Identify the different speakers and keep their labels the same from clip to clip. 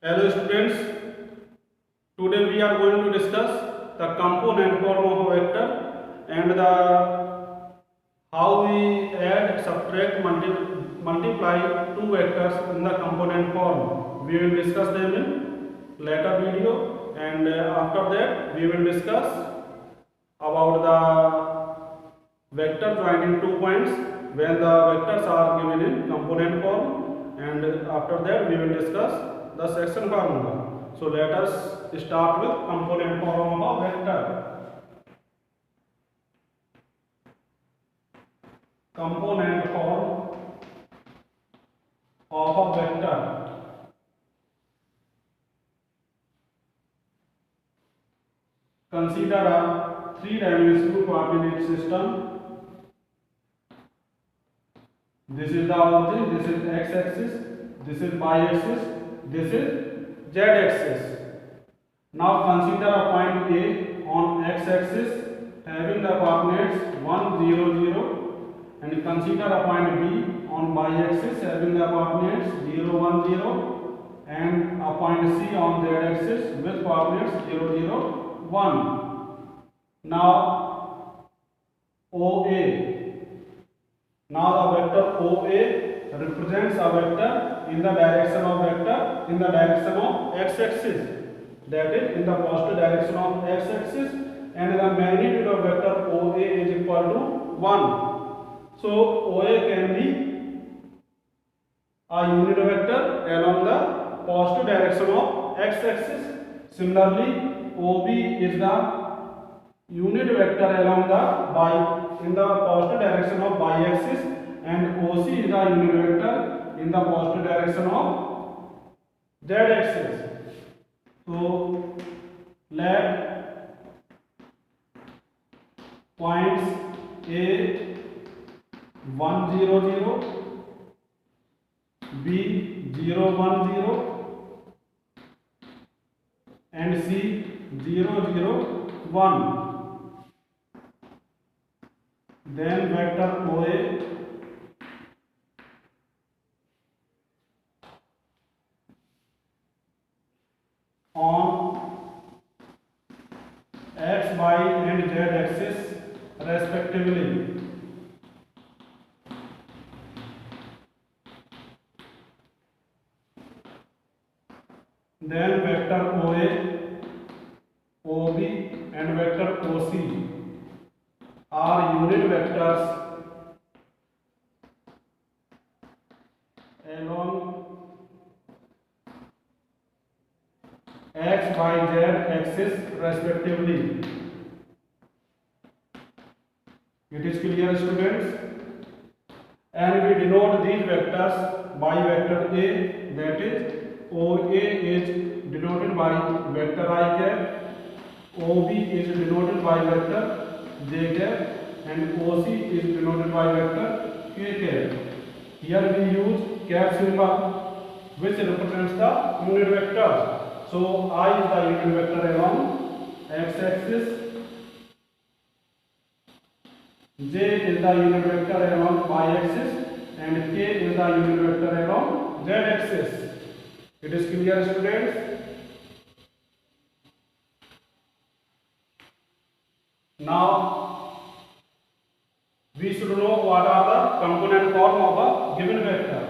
Speaker 1: Hello students, today we are going to discuss the component form of a vector and the how we add, subtract, multiply two vectors in the component form. We will discuss them in later video, and after that we will discuss about the vector joining 2 points when the vectors are given in component form, and after that we will discuss the section formula. So let us start with component form of a vector. Component form of a vector. Consider a three-dimensional coordinate system. This is the origin, this is x-axis, this is y-axis, this is z-axis. Now consider a point A on x-axis having the coordinates 1, 0, 0, and consider a point B on y-axis having the coordinates 0, 1, 0, and a point C on z-axis with coordinates 0, 0, 1. Now OA. Now the vector OA represents a vector in the direction of x-axis, that is in the positive direction of x-axis, and the magnitude of vector OA is equal to 1. So OA can be a unit vector along the positive direction of x-axis. Similarly, OB is the unit vector along the positive direction of y-axis, and OC is the unit vector in the positive direction of z-axis. So let points A 1, 0, 0, B 0, 1, 0, and C 0, 0, 1. Then vector OA on x, y, and z axis respectively. Then vector OA, OB, and vector OC are unit vectors along x, y, z axis respectively. It is clear, students? And we denote these vectors by vector A, that is OA is denoted by vector I cap, OB is denoted by vector j cap, and OC is denoted by vector k cap. Here we use cap symbol which represents the unit vector. So I is the unit vector along x axis, J is the unit vector along y axis, and K is the unit vector along z axis. It is clear, students? Now we should know what are the component form of a given vector.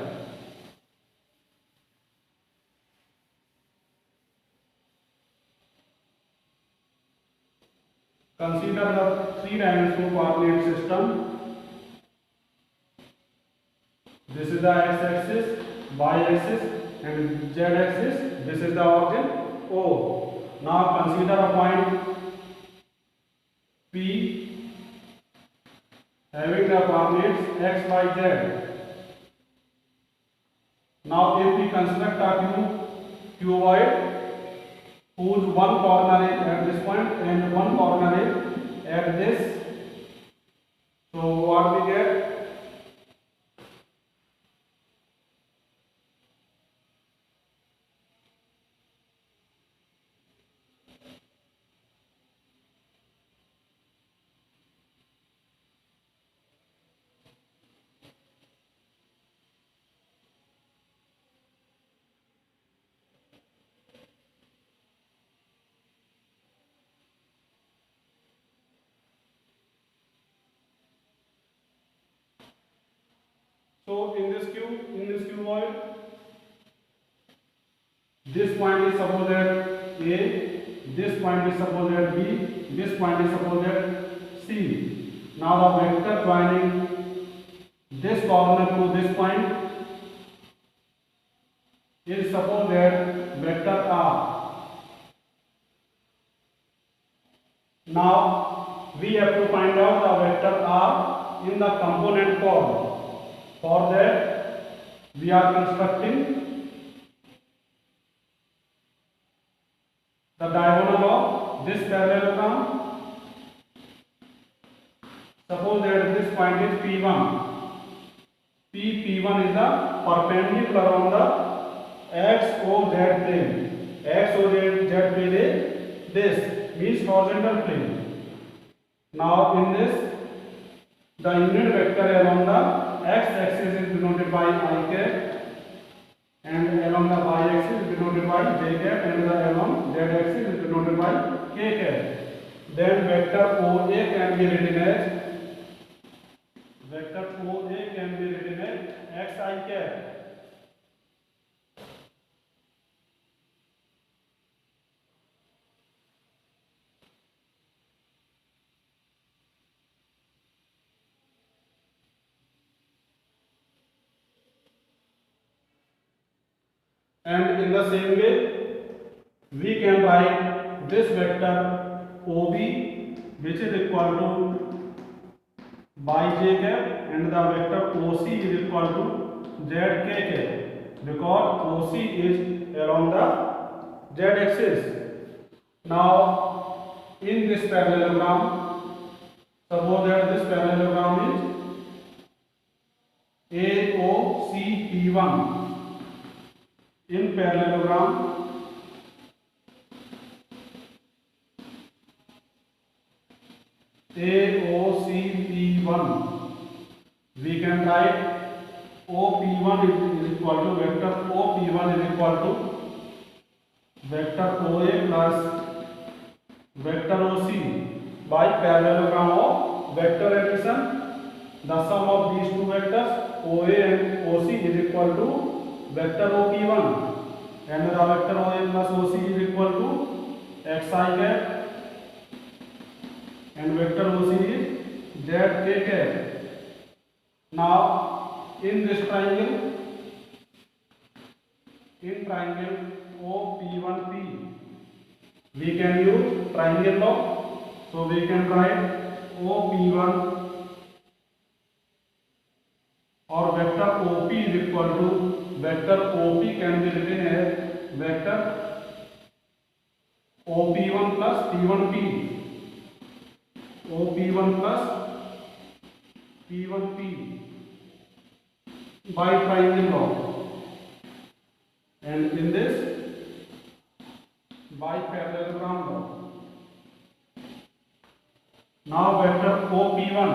Speaker 1: Consider the three-dimensional coordinate system. This is the x-axis, y-axis, and z-axis. This is the origin O. Now consider a point P having the coordinates x, y, z. Now if we construct a cuboid whose one corner is at this point and one corner is at this, so what we get? in this cuboid. This point is supposed at A, this point is supposed at B, this point is supposed at C. Now the vector joining this corner to this point is supposed at vector R. Now we have to find out the vector R in the component form. For that we are constructing the diagonal of this parallelogram. Suppose that this point is P1. P1 is the perpendicular on the XOZ plane. XOZ plane is this, means horizontal plane. Now in this, the unit vector along the x-axis is denoted by I cap, and along the y-axis is denoted by j cap, and along z-axis is denoted by k cap. Then vector OA can be written as xi cap. And in the same way, we can write this vector OB, which is equal to by j cap, and the vector OC is equal to zk cap, because OC is along the z axis. Now in this parallelogram, suppose that this parallelogram is AOCP1. In parallelogram AOCP1, we can write OP1 is equal to vector OP1 is equal to vector OA plus vector OC by parallelogram of vector addition. The sum of these two vectors OA and OC is equal to vector OP1, and the vector OA plus OC is equal to xi cap, and vector OC is zk cap. Now in this triangle, in triangle OP1P, we can use triangle law. So we can write OP1 or vector OP is equal to vector OP can be written as vector OP1 plus P1P. OP1 plus P1P by triangle law, and in this by parallelogram law. Now vector OP1,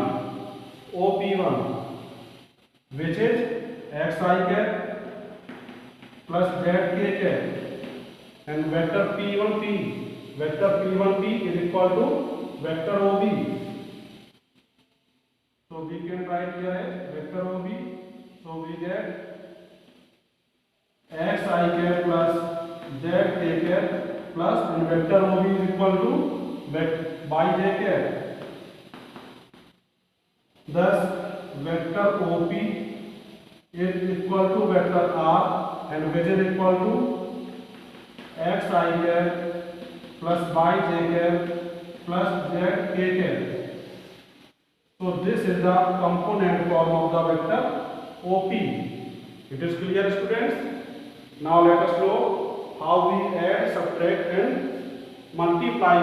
Speaker 1: which is xi cap plus zk cap, and vector P1P is equal to vector OB. So we can write here as vector OB. So we get xi cap plus zk cap plus, and vector OB is equal to by j cap. Thus vector OP is equal to vector R, and which is equal to xi cap plus by j cap plus zk cap. So this is the component form of the vector OP. It is clear, students? Now let us know how we add, subtract and multiply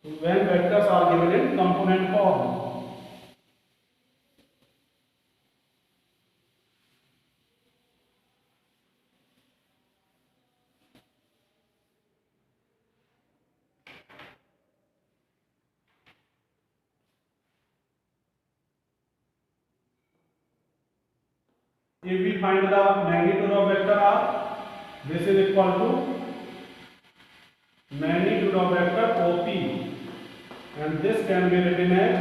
Speaker 1: when vectors are given in component form. If we find the magnitude of vector R, this is equal to magnitude of vector OP, and this can be written as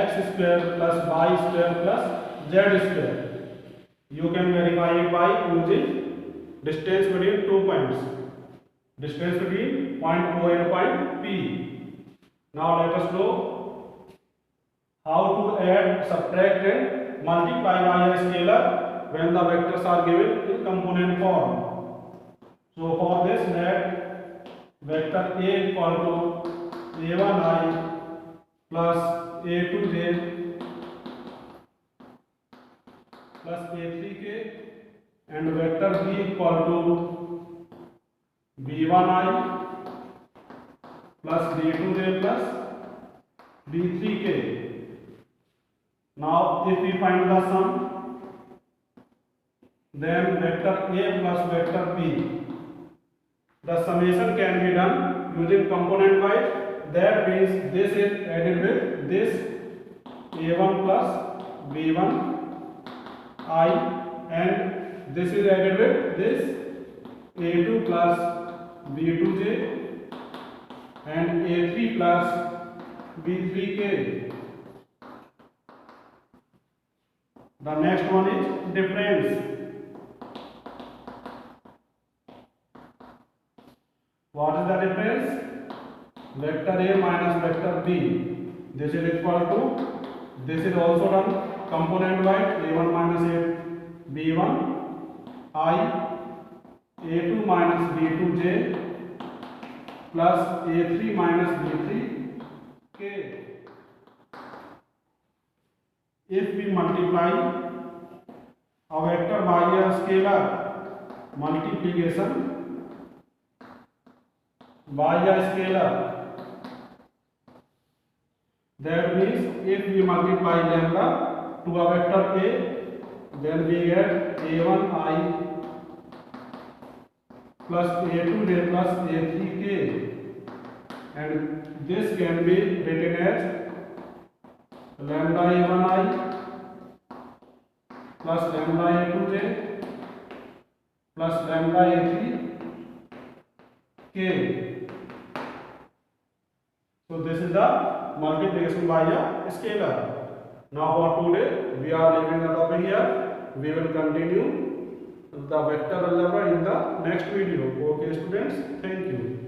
Speaker 1: x square plus y square plus z square. You can verify it by using distance between 2 points. Distance between point O and point P. Now let us know how to add, subtract and multiply by a scalar when the vectors are given in component form. So for this, let vector A equal to a1i plus a2j plus a3k and vector B equal to b1i plus b2j plus b3k. Now if we find the sum, then vector A plus vector B, the summation can be done using component wise. That means this is added with this a1 plus b1 I and this is added with this a2 plus b2j and a3 plus b3k. The next one is difference. What is the difference? Vector A minus vector B. This is equal to, this is also done component wise, a1 minus a b1 I, a2 minus b2j plus a3 minus b3k. If we multiply a vector by a scalar, multiplication by a scalar, that means if we multiply lambda to a vector A, then we get a1i plus a2j plus a3k, and this can be written as lambda a1i plus lambda a2j plus lambda a3k. So this is the multiplication by a scalar. Now for today we are leaving the topic here. We will continue the vector algebra in the next video. Okay students, thank you.